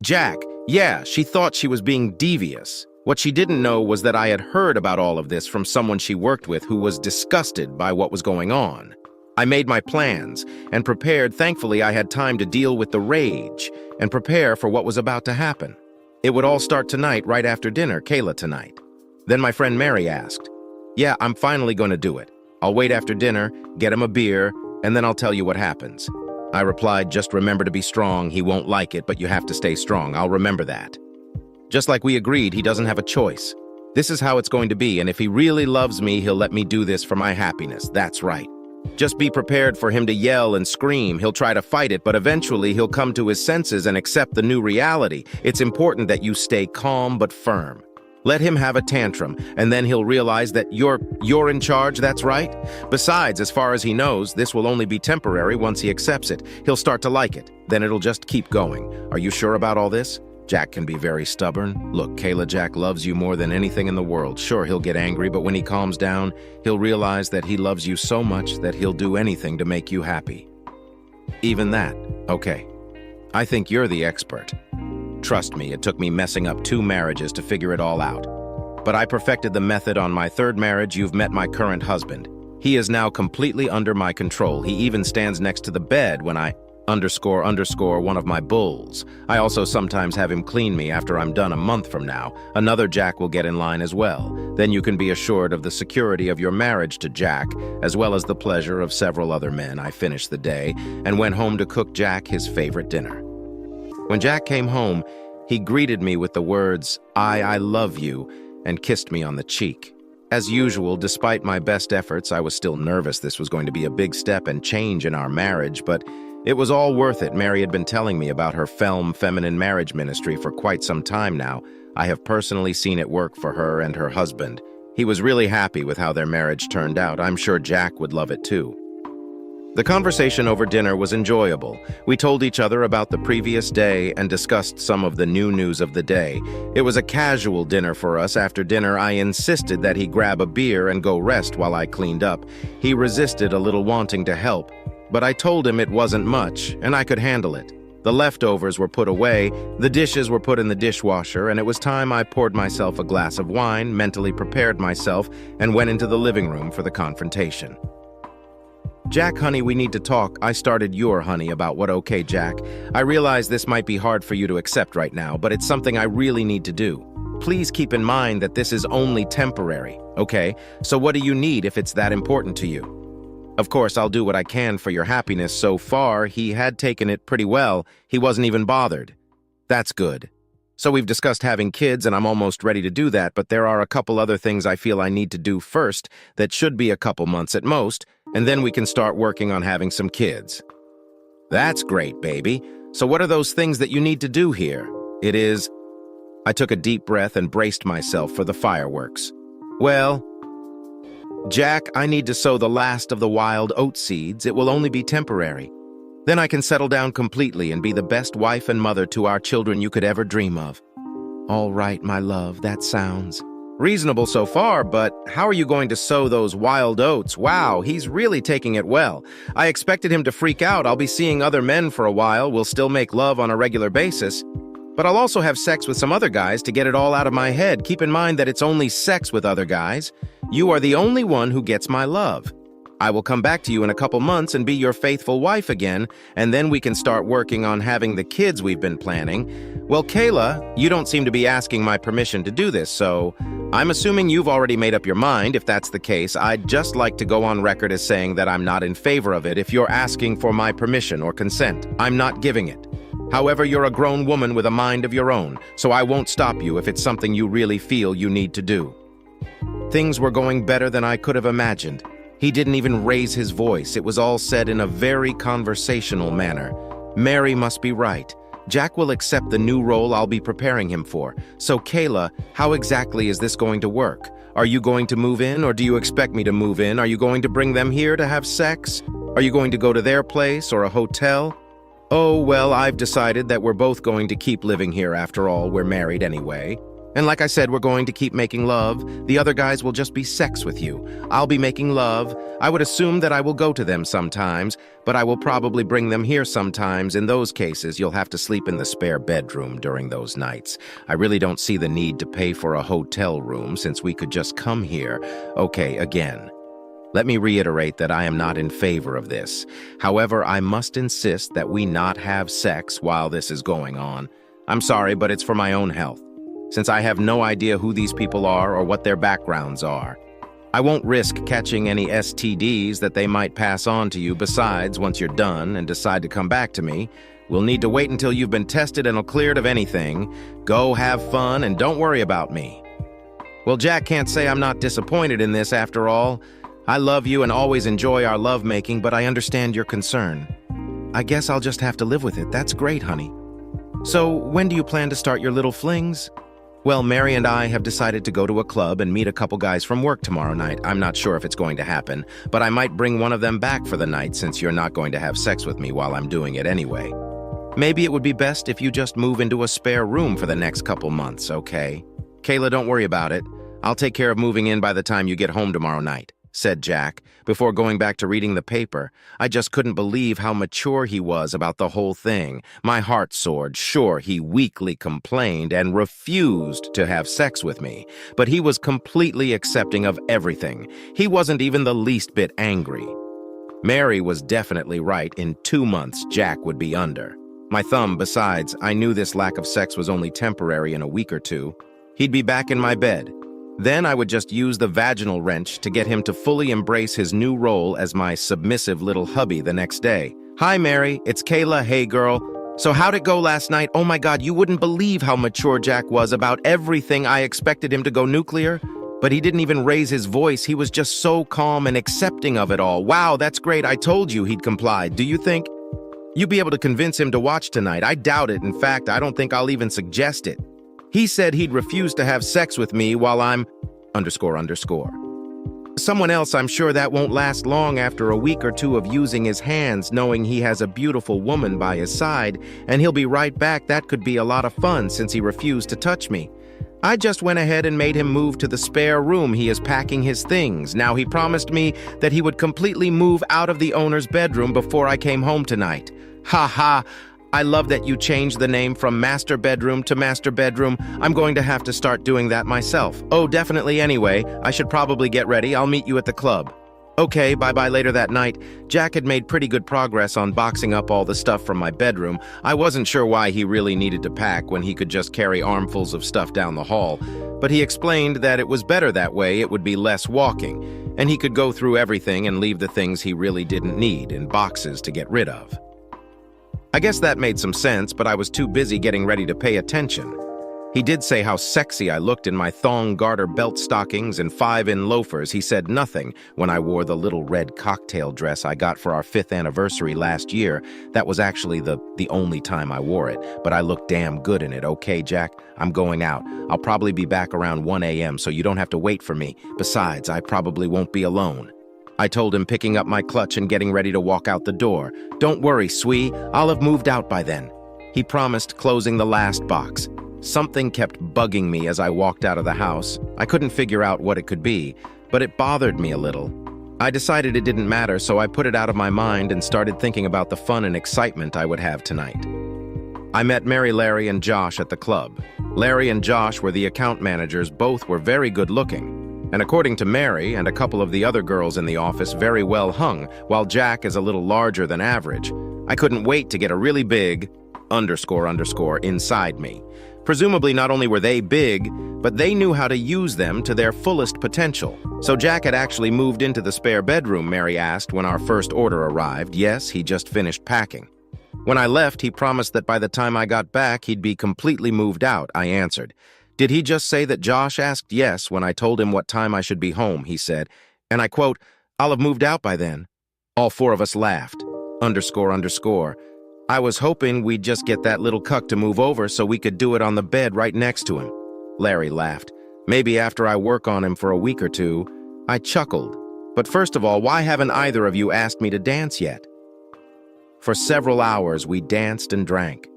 Jack, yeah, she thought she was being devious. What she didn't know was that I had heard about all of this from someone she worked with who was disgusted by what was going on. I made my plans and prepared. Thankfully, I had time to deal with the rage and prepare for what was about to happen. It would all start tonight, right after dinner, Kayla tonight. Then my friend Mary asked, "Yeah, I'm finally going to do it. I'll wait after dinner, get him a beer, and then I'll tell you what happens." I replied, "Just remember to be strong. He won't like it, but you have to stay strong. I'll remember that." Just like we agreed, he doesn't have a choice. This is how it's going to be, and if he really loves me, he'll let me do this for my happiness. That's right. Just be prepared for him to yell and scream. He'll try to fight it, but eventually he'll come to his senses and accept the new reality. It's important that you stay calm but firm. Let him have a tantrum, and then he'll realize that you're in charge, that's right. Besides, as far as he knows, this will only be temporary. Once he accepts it, he'll start to like it. Then it'll just keep going. Are you sure about all this? Jack can be very stubborn. Look, Kayla, Jack loves you more than anything in the world. Sure, he'll get angry, but when he calms down, he'll realize that he loves you so much that he'll do anything to make you happy. Even that. Okay. I think you're the expert. Trust me, it took me messing up 2 marriages to figure it all out. But I perfected the method on my 3rd marriage. You've met my current husband. He is now completely under my control. He even stands next to the bed when I __ one of my bulls. I also sometimes have him clean me after I'm done a month from now. Another Jack will get in line as well. Then you can be assured of the security of your marriage to Jack, as well as the pleasure of several other men. I finished the day and went home to cook Jack his favorite dinner. When Jack came home, he greeted me with the words, I love you, and kissed me on the cheek. As usual, despite my best efforts, I was still nervous. This was going to be a big step and change in our marriage, but it was all worth it. Mary had been telling me about her feminine marriage ministry for quite some time now. I have personally seen it work for her and her husband. He was really happy with how their marriage turned out. I'm sure Jack would love it too. The conversation over dinner was enjoyable. We told each other about the previous day and discussed some of the new news of the day. It was a casual dinner for us. After dinner, I insisted that he grab a beer and go rest while I cleaned up. He resisted, a little wanting to help, but I told him it wasn't much and I could handle it. The leftovers were put away, the dishes were put in the dishwasher, and it was time I poured myself a glass of wine, mentally prepared myself, and went into the living room for the confrontation. "Jack, honey, we need to talk. I started your honey about what." "Okay, Jack. I realize this might be hard for you to accept right now, but it's something I really need to do. Please keep in mind that this is only temporary, okay? So what do you need if it's that important to you?" "Of course, I'll do what I can for your happiness." So far, he had taken it pretty well. He wasn't even bothered. That's good. So we've discussed having kids, and I'm almost ready to do that, but there are a couple other things I feel I need to do first that should be a couple months at most, and then we can start working on having some kids. That's great, baby. So what are those things that you need to do here? It is... I took a deep breath and braced myself for the fireworks. "Well, Jack, I need to sow the last of the wild oat seeds. It will only be temporary. Then I can settle down completely and be the best wife and mother to our children you could ever dream of." "All right, my love, that sounds reasonable so far, but how are you going to sow those wild oats?" Wow, he's really taking it well. I expected him to freak out. I'll be seeing other men for a while. We'll still make love on a regular basis, but I'll also have sex with some other guys to get it all out of my head. Keep in mind that it's only sex with other guys. You are the only one who gets my love. I will come back to you in a couple months and be your faithful wife again, and then we can start working on having the kids we've been planning. Well, Kayla, you don't seem to be asking my permission to do this, so I'm assuming you've already made up your mind. If that's the case, I'd just like to go on record as saying that I'm not in favor of it. If you're asking for my permission or consent, I'm not giving it. However, you're a grown woman with a mind of your own, so I won't stop you if it's something you really feel you need to do. Things were going better than I could have imagined. He didn't even raise his voice. It was all said in a very conversational manner. Mary must be right. Jack will accept the new role I'll be preparing him for. So, Kayla, how exactly is this going to work? Are you going to move in, or do you expect me to move in? Are you going to bring them here to have sex? Are you going to go to their place or a hotel? "Oh, well, I've decided that we're both going to keep living here after all. We're married anyway." And like I said, we're going to keep making love. The other guys will just be sex with you. I'll be making love. I would assume that I will go to them sometimes, but I will probably bring them here sometimes. In those cases, you'll have to sleep in the spare bedroom during those nights. I really don't see the need to pay for a hotel room since we could just come here. Okay, again. Let me reiterate that I am not in favor of this. However, I must insist that we not have sex while this is going on. I'm sorry, but it's for my own health, since I have no idea who these people are or what their backgrounds are. I won't risk catching any STDs that they might pass on to you. Besides, once you're done and decide to come back to me, we'll need to wait until you've been tested and cleared of anything. Go have fun and don't worry about me. Well, Jack can't say I'm not disappointed in this after all. I love you and always enjoy our lovemaking, but I understand your concern. I guess I'll just have to live with it. That's great, honey. So, when do you plan to start your little flings? Well, Mary and I have decided to go to a club and meet a couple guys from work tomorrow night. I'm not sure if it's going to happen, but I might bring one of them back for the night since you're not going to have sex with me while I'm doing it anyway. Maybe it would be best if you just move into a spare room for the next couple months, okay? Kayla, don't worry about it. I'll take care of moving in by the time you get home tomorrow night, said Jack, before going back to reading the paper. I just couldn't believe how mature he was about the whole thing. My heart soared. Sure, he weakly complained and refused to have sex with me, but he was completely accepting of everything. He wasn't even the least bit angry. Mary was definitely right. In 2 months, Jack would be under my thumb. Besides, I knew this lack of sex was only temporary. In a week or two, he'd be back in my bed. Then I would just use the vaginal wrench to get him to fully embrace his new role as my submissive little hubby the next day. Hi, Mary. It's Kayla. Hey, girl. So how'd it go last night? Oh my God, you wouldn't believe how mature Jack was about everything. I expected him to go nuclear, but he didn't even raise his voice. He was just so calm and accepting of it all. Wow, that's great. I told you he'd comply. Do you think you'd be able to convince him to watch tonight? I doubt it. In fact, I don't think I'll even suggest it. He said he'd refuse to have sex with me while I'm ... Someone else. I'm sure that won't last long after a week or two of using his hands, knowing he has a beautiful woman by his side, and he'll be right back. That could be a lot of fun since he refused to touch me. I just went ahead and made him move to the spare room. He is packing his things. Now he promised me that he would completely move out of the owner's bedroom before I came home tonight. Ha ha. I love that you changed the name from master bedroom to master bedroom. I'm going to have to start doing that myself. Oh, definitely. Anyway, I should probably get ready. I'll meet you at the club. Okay, bye-bye. Later that night, Jack had made pretty good progress on boxing up all the stuff from my bedroom. I wasn't sure why he really needed to pack when he could just carry armfuls of stuff down the hall, but he explained that it was better that way. It would be less walking, and he could go through everything and leave the things he really didn't need in boxes to get rid of. I guess that made some sense, but I was too busy getting ready to pay attention. He did say how sexy I looked in my thong garter belt stockings and 5-in loafers. He said nothing when I wore the little red cocktail dress I got for our 5th anniversary last year. That was actually the only time I wore it, but I looked damn good in it. Okay, Jack, I'm going out. I'll probably be back around 1 a.m., so you don't have to wait for me. Besides, I probably won't be alone. I told him, picking up my clutch and getting ready to walk out the door. Don't worry, Swee, I'll have moved out by then. He promised, closing the last box. Something kept bugging me as I walked out of the house. I couldn't figure out what it could be, but it bothered me a little. I decided it didn't matter, so I put it out of my mind and started thinking about the fun and excitement I would have tonight. I met Mary, Larry, and Josh at the club. Larry and Josh were the account managers. Both were very good looking, and according to Mary and a couple of the other girls in the office, very well hung, while Jack is a little larger than average. I couldn't wait to get a really big ... inside me. Presumably not only were they big, but they knew how to use them to their fullest potential. So Jack had actually moved into the spare bedroom, Mary asked when our first order arrived. Yes, he just finished packing. When I left, he promised that by the time I got back, he'd be completely moved out, I answered. Did he just say that? Josh asked. Yes, when I told him what time I should be home, he said, and I quote, I'll have moved out by then. All four of us laughed. I was hoping we'd just get that little cuck to move over so we could do it on the bed right next to him. Larry laughed. Maybe after I work on him for a week or two. I chuckled. But first of all, why haven't either of you asked me to dance yet? For several hours, we danced and drank.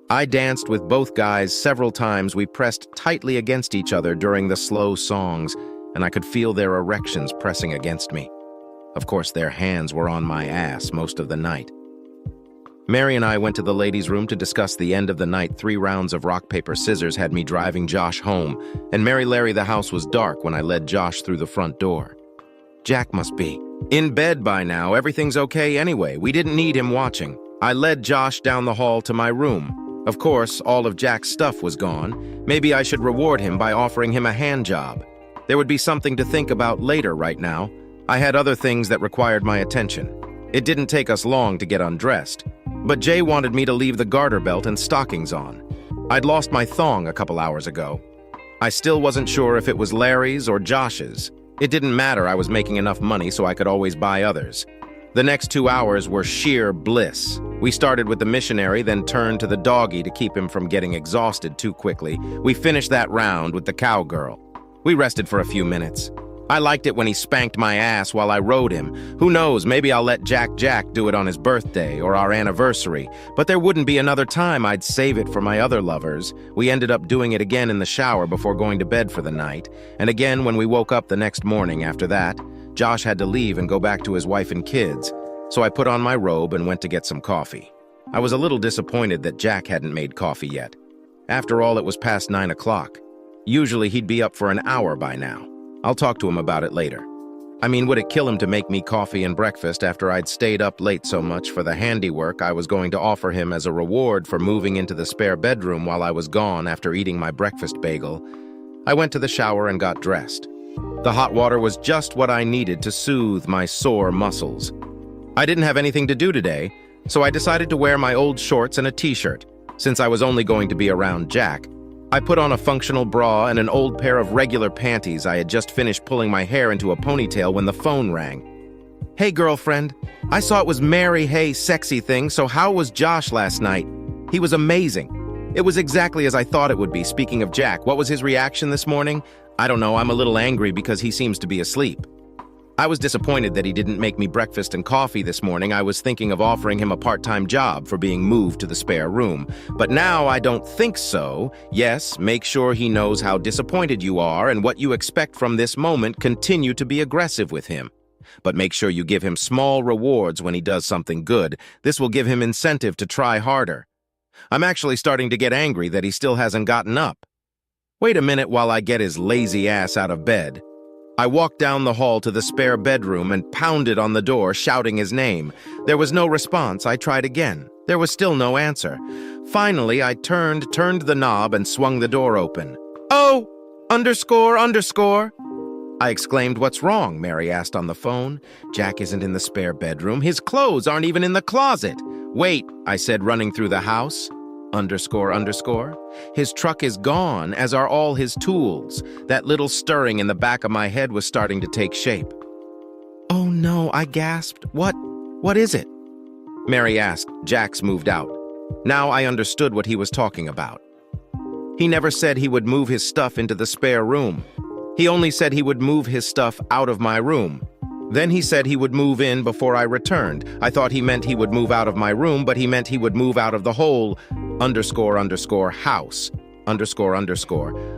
I danced with both guys several times. We pressed tightly against each other during the slow songs, and I could feel their erections pressing against me. Of course, their hands were on my ass most of the night. Mary and I went to the ladies' room to discuss the end of the night. 3 rounds of rock, paper, scissors had me driving Josh home, and Larry, the house was dark when I led Josh through the front door. Jack must be in bed by now. Everything's okay anyway. We didn't need him watching. I led Josh down the hall to my room. Of course, all of Jack's stuff was gone. Maybe I should reward him by offering him a hand job. There would be something to think about later. Right now, I had other things that required my attention. It didn't take us long to get undressed, but Jay wanted me to leave the garter belt and stockings on. I'd lost my thong a couple hours ago. I still wasn't sure if it was Larry's or Josh's. It didn't matter. I was making enough money so I could always buy others. The next 2 hours were sheer bliss. We started with the missionary, then turned to the doggy to keep him from getting exhausted too quickly. We finished that round with the cowgirl. We rested for a few minutes. I liked it when he spanked my ass while I rode him. Who knows, maybe I'll let Jack do it on his birthday or our anniversary. But there wouldn't be another time. I'd save it for my other lovers. We ended up doing it again in the shower before going to bed for the night. And again when we woke up the next morning after that. Josh had to leave and go back to his wife and kids. So I put on my robe and went to get some coffee. I was a little disappointed that Jack hadn't made coffee yet. After all, it was past 9 o'clock. Usually he'd be up for an hour by now. I'll talk to him about it later. I mean, would it kill him to make me coffee and breakfast after I'd stayed up late so much for the handiwork I was going to offer him as a reward for moving into the spare bedroom while I was gone after eating my breakfast bagel? I went to the shower and got dressed. The hot water was just what I needed to soothe my sore muscles. I didn't have anything to do today, so I decided to wear my old shorts and a t-shirt. Since I was only going to be around Jack, I put on a functional bra and an old pair of regular panties. I had just finished pulling my hair into a ponytail when the phone rang. "Hey, girlfriend. I saw it was Mary. Hey, sexy thing. So how was Josh last night?" "He was amazing. It was exactly as I thought it would be." Speaking of Jack, what was his reaction this morning? I don't know. I'm a little angry because he seems to be asleep. I was disappointed that he didn't make me breakfast and coffee this morning. I was thinking of offering him a part-time job for being moved to the spare room. But now I don't think so. Yes, make sure he knows how disappointed you are and what you expect from this moment. Continue to be aggressive with him. But make sure you give him small rewards when he does something good. This will give him incentive to try harder. I'm actually starting to get angry that he still hasn't gotten up. Wait a minute while I get his lazy ass out of bed. I walked down the hall to the spare bedroom and pounded on the door, shouting his name. There was no response. I tried again. There was still no answer. Finally, I turned the knob and swung the door open. "Oh, underscore. I exclaimed. "What's wrong?" Mary asked on the phone. "Jack isn't in the spare bedroom. His clothes aren't even in the closet." "Wait," I said, running through the house. Underscore. His truck is gone, as are all his tools. That little stirring in the back of my head was starting to take shape. "Oh no," I gasped. What is it?" Mary asked. "Jack's moved out." Now I understood what he was talking about. He never said he would move his stuff into the spare room. He only said he would move his stuff out of my room. Then he said he would move in before I returned. I thought he meant he would move out of my room, but he meant he would move out of the whole underscore house. Underscore.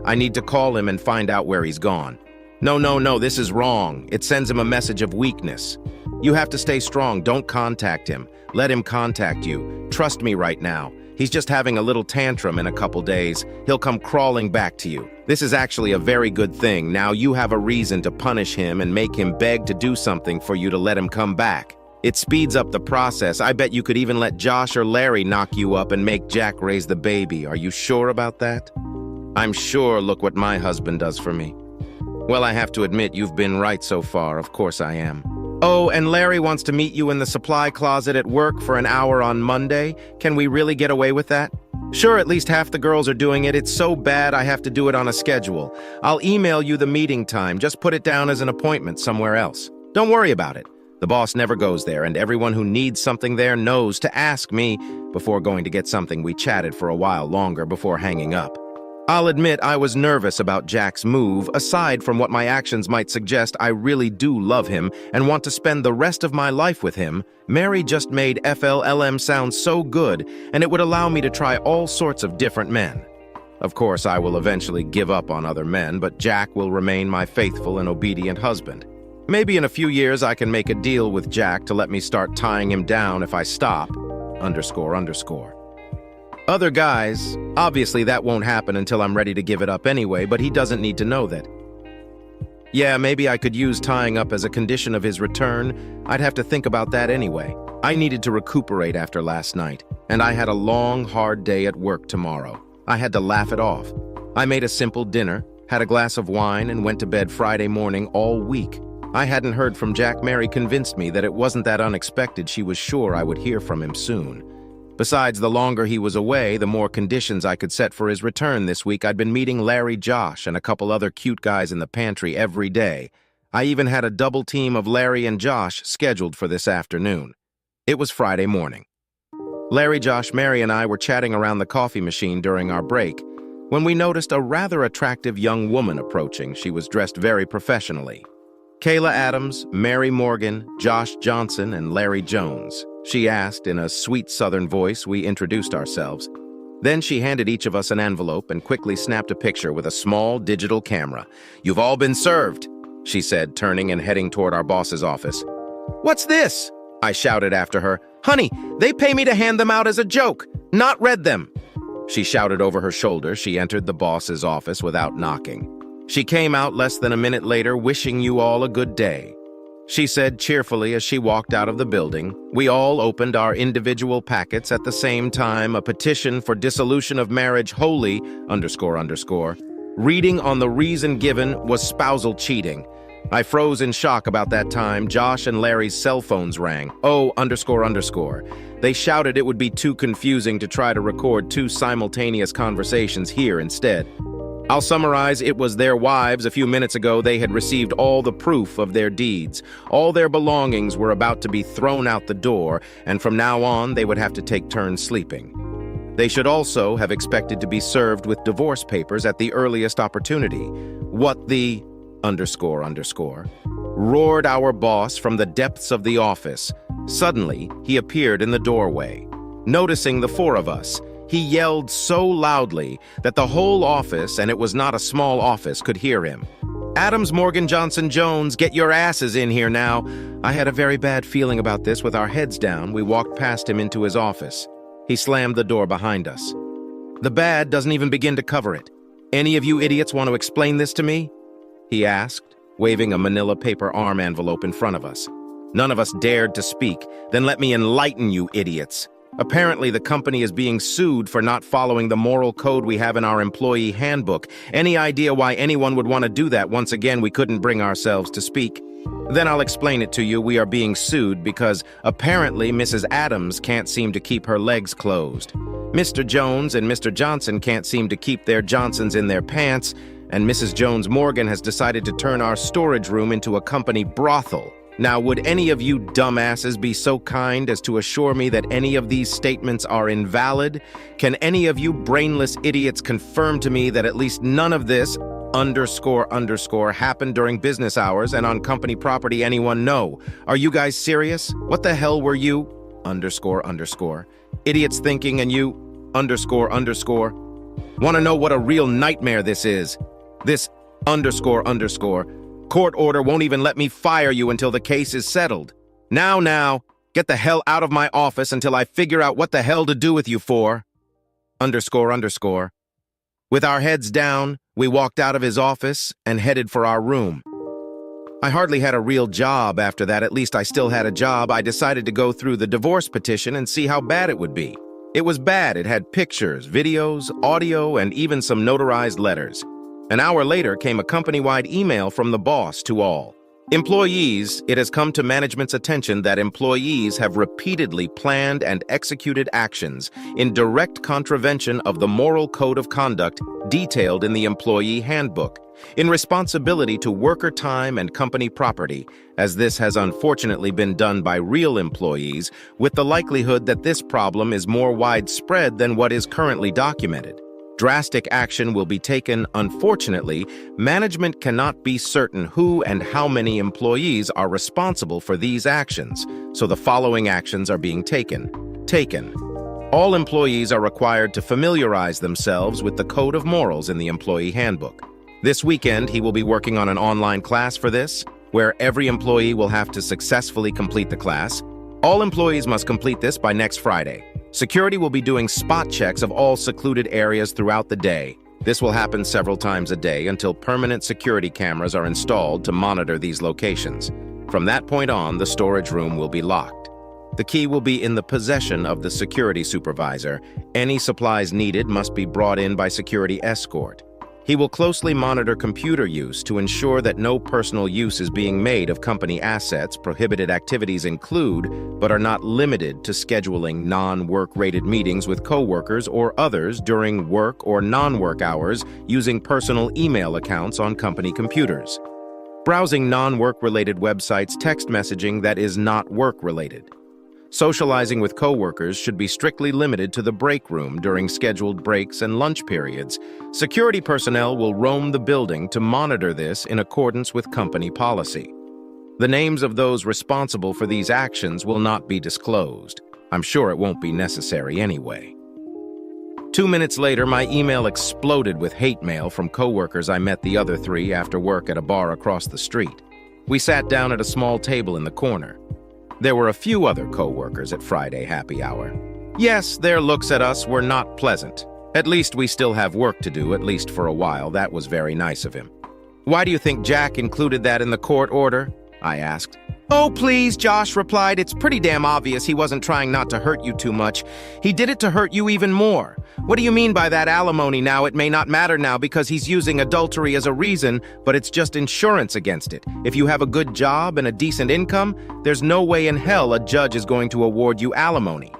I need to call him and find out where he's gone. No, this is wrong. It sends him a message of weakness. You have to stay strong. Don't contact him. Let him contact you. Trust me right now. He's just having a little tantrum in a couple days. He'll come crawling back to you. This is actually a very good thing. Now you have a reason to punish him and make him beg to do something for you to let him come back. It speeds up the process. I bet you could even let Josh or Larry knock you up and make Jack raise the baby. Are you sure about that?" "I'm sure. Look what my husband does for me." "Well, I have to admit you've been right so far. Of course I am." "Oh, and Larry wants to meet you in the supply closet at work for an hour on Monday. Can we really get away with that?" "Sure, at least half the girls are doing it. It's so bad I have to do it on a schedule. I'll email you the meeting time. Just put it down as an appointment somewhere else. Don't worry about it. The boss never goes there, and everyone who needs something there knows to ask me." Before going to get something, we chatted for a while longer before hanging up. I'll admit I was nervous about Jack's move. Aside from what my actions might suggest, I really do love him and want to spend the rest of my life with him. Mary just made FLLM sound so good, and it would allow me to try all sorts of different men. Of course, I will eventually give up on other men, but Jack will remain my faithful and obedient husband. Maybe in a few years I can make a deal with Jack to let me start tying him down if I stop, __. Other guys, obviously that won't happen until I'm ready to give it up anyway, but he doesn't need to know that. Yeah, maybe I could use tying up as a condition of his return. I'd have to think about that anyway. I needed to recuperate after last night, and I had a long, hard day at work tomorrow. I had to laugh it off. I made a simple dinner, had a glass of wine, and went to bed Friday morning all week. I hadn't heard from Jack. Mary convinced me that it wasn't that unexpected. She was sure I would hear from him soon. Besides, the longer he was away, the more conditions I could set for his return this week. I'd been meeting Larry, Josh, and a couple other cute guys in the pantry every day. I even had a double team of Larry and Josh scheduled for this afternoon. It was Friday morning. Larry, Josh, Mary, and I were chatting around the coffee machine during our break when we noticed a rather attractive young woman approaching. She was dressed very professionally. Kayla Adams, Mary Morgan, Josh Johnson, and Larry Jones. She asked in a sweet southern voice. We introduced ourselves. Then she handed each of us an envelope and quickly snapped a picture with a small digital camera. "You've all been served," she said, turning and heading toward our boss's office. "What's this?" I shouted after her. "Honey, they pay me to hand them out as a joke, not read them." She shouted over her shoulder. She entered the boss's office without knocking. She came out less than a minute later, "Wishing you all a good day," she said cheerfully as she walked out of the building. We all opened our individual packets at the same time. A petition for dissolution of marriage wholly, __. Reading on the reason given was spousal cheating. I froze in shock about that time. Josh and Larry's cell phones rang. __. They shouted it would be too confusing to try to record two simultaneous conversations here instead. I'll summarize. It was their wives. A few minutes ago, they had received all the proof of their deeds. All their belongings were about to be thrown out the door, and from now on, they would have to take turns sleeping. They should also have expected to be served with divorce papers at the earliest opportunity. What the __, roared our boss from the depths of the office. Suddenly, he appeared in the doorway. Noticing the four of us, he yelled so loudly that the whole office, and it was not a small office, could hear him. "Adams, Morgan, Johnson, Jones, get your asses in here now." I had a very bad feeling about this. With our heads down, we walked past him into his office. He slammed the door behind us. "The bad doesn't even begin to cover it. Any of you idiots want to explain this to me?" he asked, waving a manila paper arm envelope in front of us. None of us dared to speak. "Then let me enlighten you idiots. Apparently, the company is being sued for not following the moral code we have in our employee handbook. Any idea why anyone would want to do that? Once again, we couldn't bring ourselves to speak. Then I'll explain it to you. We are being sued because apparently Mrs. Adams can't seem to keep her legs closed. Mr. Jones and Mr. Johnson can't seem to keep their Johnsons in their pants, and Mrs. Jones Morgan has decided to turn our storage room into a company brothel. Now, would any of you dumbasses be so kind as to assure me that any of these statements are invalid? Can any of you brainless idiots confirm to me that at least none of this __, happened during business hours and on company property? Anyone know? Are you guys serious? What the hell were you __, idiots thinking, and you __? Want to know what a real nightmare this is? This __. Court order won't even let me fire you until the case is settled. Now, get the hell out of my office until I figure out what the hell to do with you for. __. With our heads down, we walked out of his office and headed for our room. I hardly had a real job after that. At least I still had a job. I decided to go through the divorce petition and see how bad it would be. It was bad. It had pictures, videos, audio, and even some notarized letters. An hour later came a company-wide email from the boss to all employees. It has come to management's attention that employees have repeatedly planned and executed actions in direct contravention of the moral code of conduct detailed in the employee handbook, in responsibility to worker time and company property, as this has unfortunately been done by real employees, with the likelihood that this problem is more widespread than what is currently documented. Drastic action will be taken. Unfortunately, management cannot be certain who and how many employees are responsible for these actions, so the following actions are being taken. All employees are required to familiarize themselves with the code of morals in the employee handbook. This weekend, he will be working on an online class for this, where every employee will have to successfully complete the class. All employees must complete this by next Friday. Security will be doing spot checks of all secluded areas throughout the day. This will happen several times a day until permanent security cameras are installed to monitor these locations. From that point on, the storage room will be locked. The key will be in the possession of the security supervisor. Any supplies needed must be brought in by security escort. He will closely monitor computer use to ensure that no personal use is being made of company assets. Prohibited activities include, but are not limited to, scheduling non-work-rated meetings with coworkers or others during work or non-work hours using personal email accounts on company computers. Browsing non-work-related websites, text messaging that is not work-related. Socializing with coworkers should be strictly limited to the break room during scheduled breaks and lunch periods. Security personnel will roam the building to monitor this in accordance with company policy. The names of those responsible for these actions will not be disclosed. I'm sure it won't be necessary anyway. 2 minutes later, my email exploded with hate mail from coworkers I met the other 3 after work at a bar across the street. We sat down at a small table in the corner. There were a few other co-workers at Friday happy hour. Yes, their looks at us were not pleasant. At least we still have work to do, at least for a while. That was very nice of him. Why do you think Jack included that in the court order? I asked. Oh, please, Josh replied. It's pretty damn obvious he wasn't trying not to hurt you too much. He did it to hurt you even more. What do you mean by that alimony now? It may not matter now because he's using adultery as a reason, but it's just insurance against it. If you have a good job and a decent income, there's no way in hell a judge is going to award you alimony.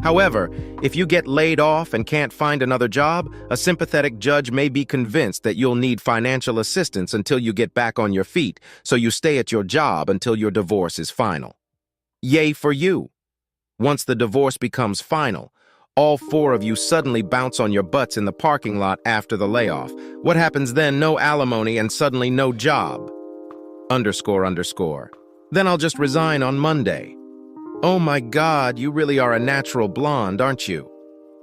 However, if you get laid off and can't find another job, a sympathetic judge may be convinced that you'll need financial assistance until you get back on your feet, so you stay at your job until your divorce is final. Yay for you! Once the divorce becomes final, all 4 of you suddenly bounce on your butts in the parking lot after the layoff. What happens then? No alimony and suddenly no job. .. Then I'll just resign on Monday. Oh my God, you really are a natural blonde, aren't you?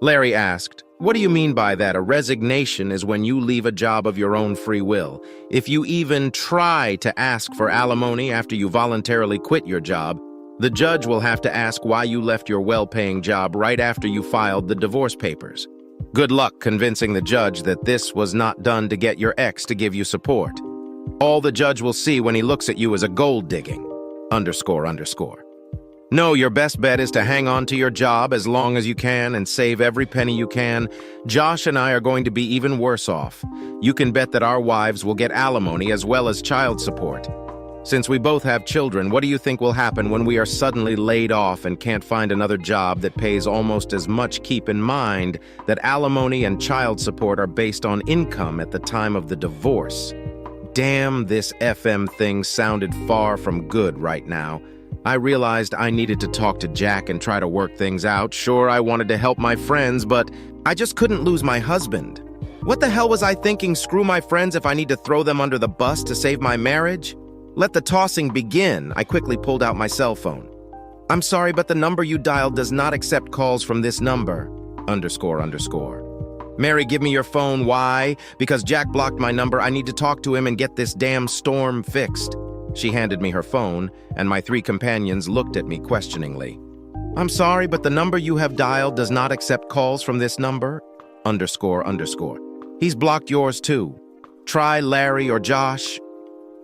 Larry asked. What do you mean by that? A resignation is when you leave a job of your own free will. If you even try to ask for alimony after you voluntarily quit your job, the judge will have to ask why you left your well-paying job right after you filed the divorce papers. Good luck convincing the judge that this was not done to get your ex to give you support. All the judge will see when he looks at you is a gold digging. .. No, your best bet is to hang on to your job as long as you can and save every penny you can. Josh and I are going to be even worse off. You can bet that our wives will get alimony as well as child support. Since we both have children, what do you think will happen when we are suddenly laid off and can't find another job that pays almost as much? Keep in mind that alimony and child support are based on income at the time of the divorce. Damn, this FM thing sounded far from good right now. I realized I needed to talk to Jack and try to work things out. Sure, I wanted to help my friends, but I just couldn't lose my husband. What the hell was I thinking? Screw my friends if I need to throw them under the bus to save my marriage? Let the tossing begin. I quickly pulled out my cell phone. I'm sorry, but the number you dialed does not accept calls from this number. .. Mary, give me your phone. Why? Because Jack blocked my number. I need to talk to him and get this damn storm fixed. She handed me her phone, and my 3 companions looked at me questioningly. I'm sorry, but the number you have dialed does not accept calls from this number. .. He's blocked yours too. Try Larry or Josh.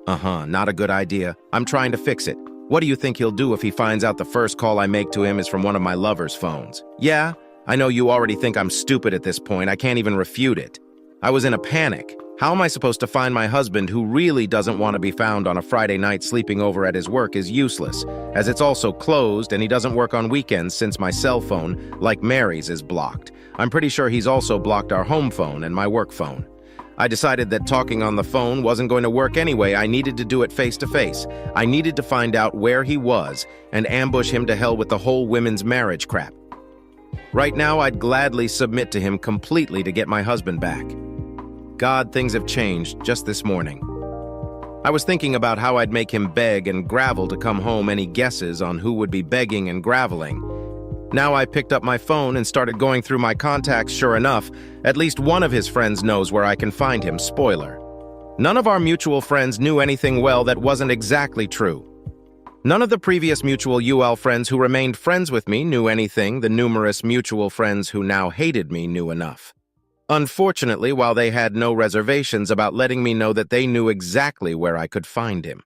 Not a good idea. I'm trying to fix it. What do you think he'll do if he finds out the first call I make to him is from one of my lover's phones? Yeah, I know you already think I'm stupid at this point. I can't even refute it. I was in a panic. How am I supposed to find my husband, who really doesn't want to be found on a Friday night sleeping over at his work, is useless, as it's also closed and he doesn't work on weekends since my cell phone, like Mary's, is blocked. I'm pretty sure he's also blocked our home phone and my work phone. I decided that talking on the phone wasn't going to work anyway. I needed to do it face to face. I needed to find out where he was and ambush him to hell with the whole women's marriage crap. Right now, I'd gladly submit to him completely to get my husband back. God, things have changed just this morning. I was thinking about how I'd make him beg and gravel to come home. Any guesses on who would be begging and graveling? Now I picked up my phone and started going through my contacts. Sure enough, at least one of his friends knows where I can find him. Spoiler. None of our mutual friends knew anything well that wasn't exactly true. None of the previous mutual UL friends who remained friends with me knew anything the numerous mutual friends who now hated me knew enough. Unfortunately, while they had no reservations about letting me know that they knew exactly where I could find him,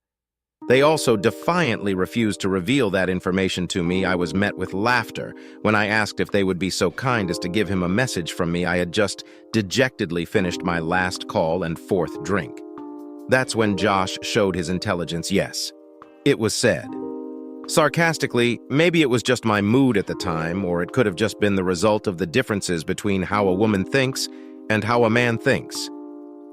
they also defiantly refused to reveal that information to me. I was met with laughter when I asked if they would be so kind as to give him a message from me. I had just dejectedly finished my last call and fourth drink. That's when Josh showed his intelligence. Yes, it was said. Sarcastically, maybe it was just my mood at the time, or it could have just been the result of the differences between how a woman thinks and how a man thinks.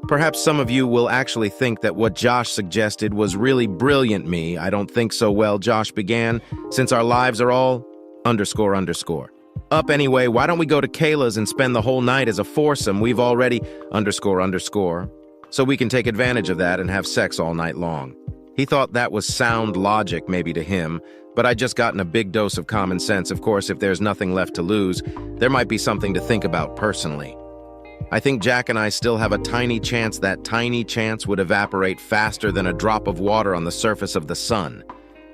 Perhaps some of you will actually think that what Josh suggested was really brilliant. Me, I don't think so. Well, Josh began, since our lives are all ... up anyway, why don't we go to Kayla's and spend the whole night as a foursome? We've already ... so we can take advantage of that and have sex all night long. He thought that was sound logic maybe to him, but I'd just gotten a big dose of common sense. Of course, if there's nothing left to lose, there might be something to think about personally. I think Jack and I still have a tiny chance. That tiny chance would evaporate faster than a drop of water on the surface of the sun.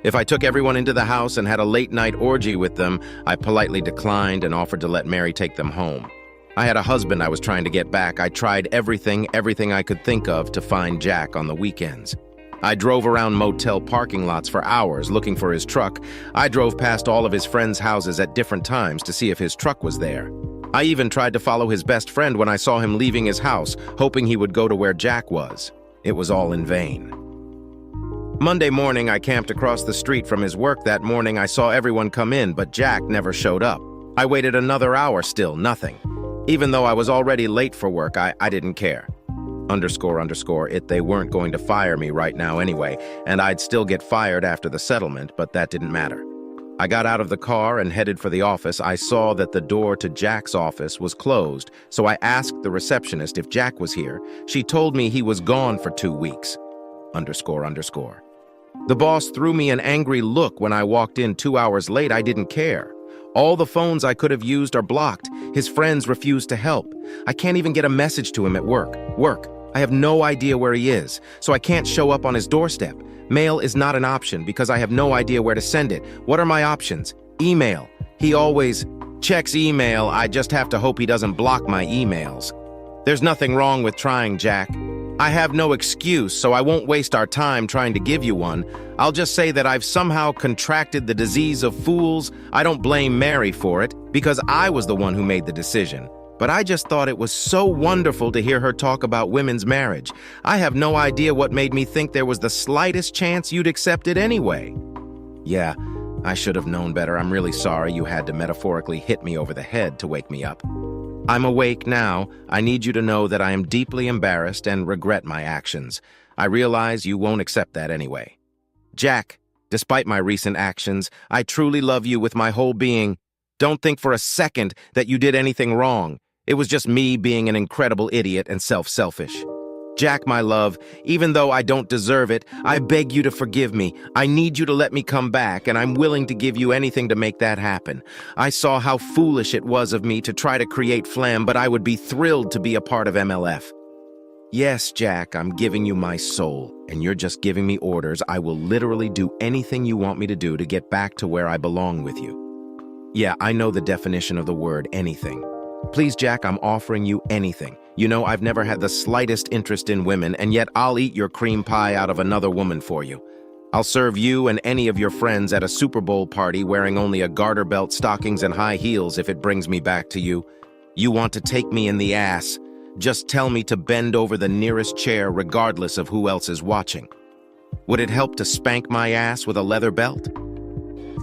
If I took everyone into the house and had a late-night orgy with them, I politely declined and offered to let Mary take them home. I had a husband I was trying to get back. I tried everything I could think of to find Jack on the weekends. I drove around motel parking lots for hours looking for his truck. I drove past all of his friends' houses at different times to see if his truck was there. I even tried to follow his best friend when I saw him leaving his house, hoping he would go to where Jack was. It was all in vain. Monday morning, I camped across the street from his work. That morning, I saw everyone come in, but Jack never showed up. I waited another hour, still nothing. Even though I was already late for work, I didn't care. They weren't going to fire me right now anyway, and I'd still get fired after the settlement, but that didn't matter. I got out of the car and headed for the office. I saw that the door to Jack's office was closed, so I asked the receptionist if Jack was here. She told me he was gone for 2 weeks. The boss threw me an angry look when I walked in 2 hours late. I didn't care. All the phones I could have used are blocked. His friends refuse to help. I can't even get a message to him at work. I have no idea where he is, so I can't show up on his doorstep. Mail is not an option because I have no idea where to send it. What are my options? Email. He always checks email. I just have to hope he doesn't block my emails. There's nothing wrong with trying, Jack. I have no excuse, so I won't waste our time trying to give you one. I'll just say that I've somehow contracted the disease of fools. I don't blame Mary for it, because I was the one who made the decision. But I just thought it was so wonderful to hear her talk about women's marriage. I have no idea what made me think there was the slightest chance you'd accept it anyway. Yeah, I should have known better. I'm really sorry you had to metaphorically hit me over the head to wake me up. I'm awake now. I need you to know that I am deeply embarrassed and regret my actions. I realize you won't accept that anyway. Jack, despite my recent actions, I truly love you with my whole being. Don't think for a second that you did anything wrong. It was just me being an incredible idiot and selfish. Jack, my love, even though I don't deserve it, I beg you to forgive me. I need you to let me come back, and I'm willing to give you anything to make that happen. I saw how foolish it was of me to try to create phlegm, but I would be thrilled to be a part of MLF. Yes, Jack, I'm giving you my soul, and you're just giving me orders. I will literally do anything you want me to do to get back to where I belong with you. Yeah, I know the definition of the word anything. Please, Jack, I'm offering you anything. You know, I've never had the slightest interest in women, and yet I'll eat your cream pie out of another woman for you. I'll serve you and any of your friends at a Super Bowl party wearing only a garter belt, stockings, and high heels if it brings me back to you. You want to take me in the ass? Just tell me to bend over the nearest chair regardless of who else is watching. Would it help to spank my ass with a leather belt?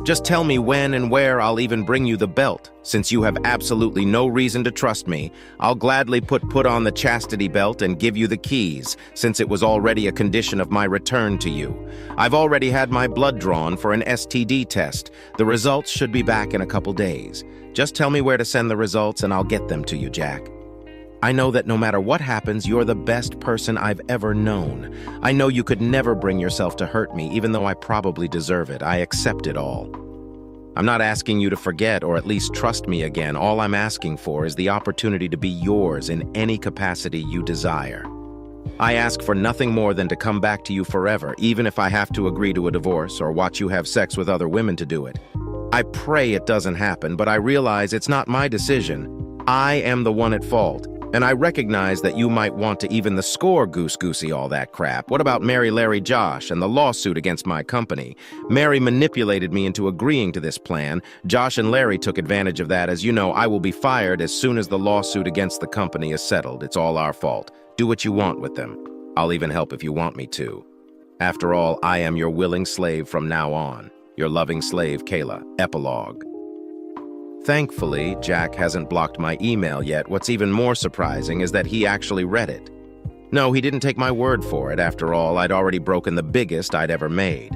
Just tell me when and where I'll even bring you the belt. Since you have absolutely no reason to trust me, I'll gladly put on the chastity belt and give you the keys, since it was already a condition of my return to you. I've already had my blood drawn for an STD test. The results should be back in a couple days. Just tell me where to send the results and I'll get them to you, Jack. I know that no matter what happens, you're the best person I've ever known. I know you could never bring yourself to hurt me, even though I probably deserve it. I accept it all. I'm not asking you to forget or at least trust me again. All I'm asking for is the opportunity to be yours in any capacity you desire. I ask for nothing more than to come back to you forever, even if I have to agree to a divorce or watch you have sex with other women to do it. I pray it doesn't happen, but I realize it's not my decision. I am the one at fault. And I recognize that you might want to even the score goose-goosey all that crap. What about Mary, Larry, Josh, and the lawsuit against my company? Mary manipulated me into agreeing to this plan. Josh and Larry took advantage of that. As you know, I will be fired as soon as the lawsuit against the company is settled. It's all our fault. Do what you want with them. I'll even help if you want me to. After all, I am your willing slave from now on. Your loving slave, Kayla. Epilogue. Thankfully, Jack hasn't blocked my email yet. What's even more surprising is that he actually read it. No, he didn't take my word for it. After all, I'd already broken the biggest I'd ever made.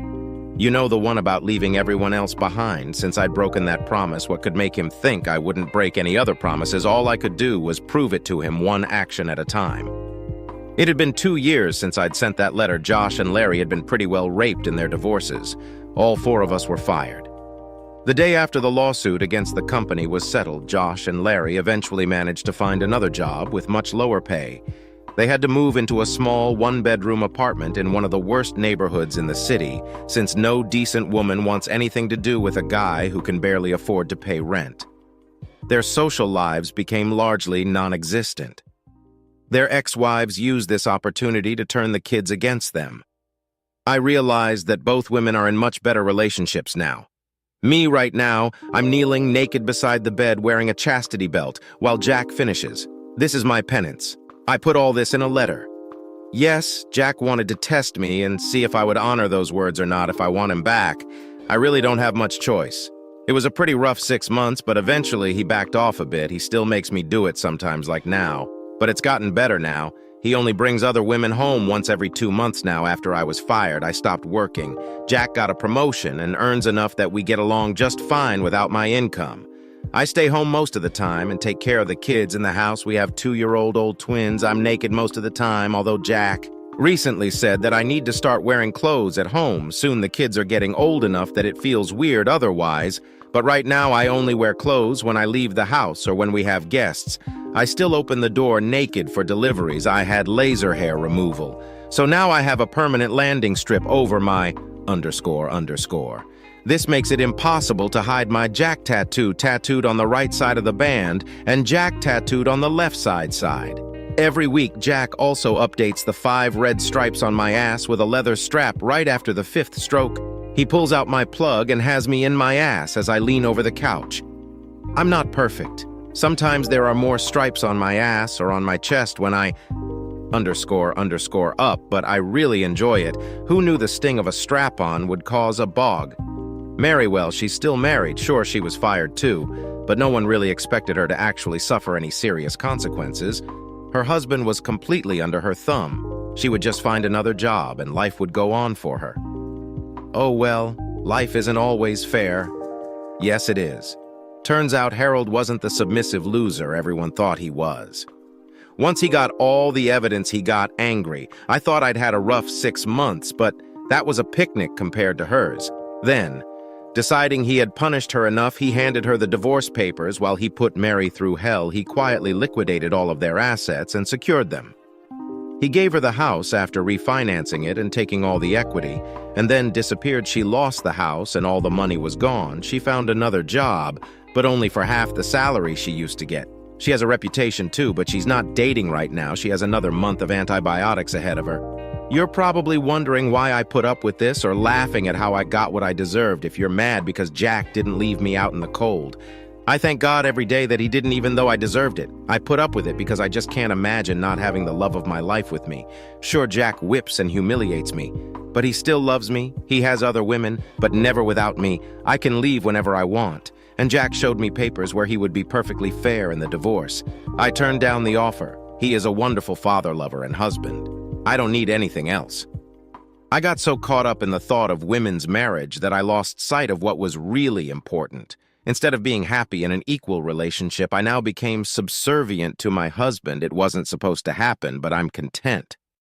You know, the one about leaving everyone else behind. Since I'd broken that promise, what could make him think I wouldn't break any other promises? All I could do was prove it to him one action at a time. It had been 2 years since I'd sent that letter. Josh and Larry had been pretty well raped in their divorces. All 4 of us were fired. The day after the lawsuit against the company was settled, Josh and Larry eventually managed to find another job with much lower pay. They had to move into a small one-bedroom apartment in one of the worst neighborhoods in the city, since no decent woman wants anything to do with a guy who can barely afford to pay rent. Their social lives became largely non-existent. Their ex-wives used this opportunity to turn the kids against them. I realized that both women are in much better relationships now. Me right now, I'm kneeling naked beside the bed wearing a chastity belt while Jack finishes. This is my penance. I put all this in a letter. Yes, Jack wanted to test me and see if I would honor those words or not if I want him back. I really don't have much choice. It was a pretty rough 6 months, but eventually he backed off a bit. He still makes me do it sometimes like now, but it's gotten better now. He only brings other women home once every 2 months now. After I was fired, I stopped working. Jack got a promotion and earns enough that we get along just fine without my income. I stay home most of the time and take care of the kids in the house. We have 2-year-old old twins. I'm naked most of the time, although Jack recently said that I need to start wearing clothes at home. Soon the kids are getting old enough that it feels weird otherwise. But right now I only wear clothes when I leave the house or when we have guests. I still open the door naked for deliveries. I had laser hair removal. So now I have a permanent landing strip over my __. This makes it impossible to hide my Jack tattoo tattooed on the right side of the band and Jack tattooed on the left side. Every week, Jack also updates the 5 red stripes on my ass with a leather strap right after the 5th stroke. He pulls out my plug and has me in my ass as I lean over the couch. I'm not perfect. Sometimes there are more stripes on my ass or on my chest when I __ up, but I really enjoy it. Who knew the sting of a strap-on would cause a bog? Mary, well, she's still married. Sure, she was fired too, but no one really expected her to actually suffer any serious consequences. Her husband was completely under her thumb. She would just find another job and life would go on for her. Oh well, life isn't always fair. Yes, it is. Turns out Harold wasn't the submissive loser everyone thought he was. Once he got all the evidence, he got angry. I thought I'd had a rough 6 months, but that was a picnic compared to hers. Then, deciding he had punished her enough, he handed her the divorce papers. While he put Mary through hell, he quietly liquidated all of their assets and secured them. He gave her the house after refinancing it and taking all the equity, and then disappeared. She lost the house and all the money was gone. She found another job, but only for half the salary she used to get. She has a reputation too, but she's not dating right now. She has another month of antibiotics ahead of her. You're probably wondering why I put up with this or laughing at how I got what I deserved if you're mad because Jack didn't leave me out in the cold. I thank God every day that he didn't, even though I deserved it. I put up with it because I just can't imagine not having the love of my life with me. Sure, Jack whips and humiliates me, But he still loves me. He has other women, but never without me. I can leave whenever I want. And Jack showed me papers where he would be perfectly fair in the divorce. I turned down the offer. He is a wonderful father lover and husband. I don't need anything else. I got so caught up in the thought of women's marriage that I lost sight of what was really important. Instead of being happy in an equal relationship, I now became subservient to my husband. It wasn't supposed to happen, but I'm content.